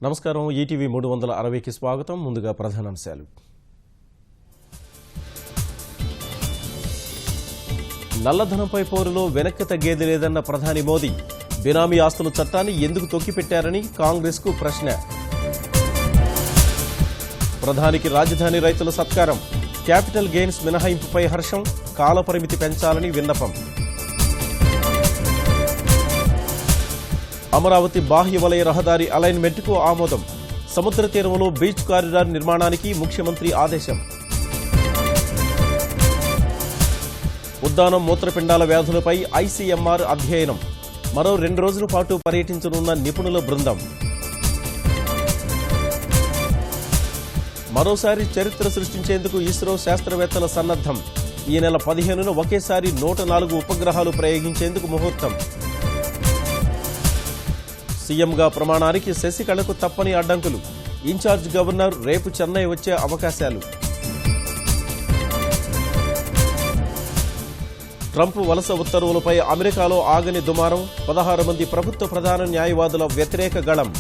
నమస్కారం. ఈటీవీ 360కి స్వాగతం. ముందుగా ప్రధానాంశాలు. నల్లధనంపై పోరులో వెనక్కి తగ్గేది లేదన్న ప్రధాని మోదీ. బినామీ ఆస్తుల చట్టాన్ని ఎందుకు తొక్కిపెట్టారని కాంగ్రెస్కు ప్రశ్న. ప్రధానికి రాజధాని రైతుల సత్కారం. క్యాపిటల్ గెయిన్స్ మినహాయింపుపై హర్షం. కాలపరిమితి పెంచాలని విన్నపం. అమరావతి బాహ్య వలయ రహదారి అలైన్మెంట్కు ఆమోదం. సముద్ర తీరంలో బీచ్ కారిడార్ నిర్మాణానికి ముఖ్యమంత్రి ఆదేశం. ఉద్దానం మూత్రపిండాల వ్యాధులపై ఐసీఎంఆర్ అధ్యయనం. మరో 2 రోజుల పాటు పర్యటించనున్న నిపుణుల బృందం. మరోసారి చరిత్ర సృష్టించేందుకు ఇస్రో శాస్త్రవేత్తల సన్నద్ధం. ఈ నెల 15న ఒకేసారి 104 ఉపగ్రహాలు ప్రయోగించేందుకు ముహూర్తం. సీఎంగా ప్రమాణానికి శశికళకు తప్పని అడ్డంకులు. ఇన్ఛార్జ్ గవర్నర్ రేపు చెన్నై వచ్చే అవకాశాలు. ట్రంప్ వలస ఉత్తర్వులపై అమెరికాలో ఆగని దుమారం. 16 మంది ప్రభుత్వ ప్రధాన న్యాయవాదుల వ్యతిరేక గళం.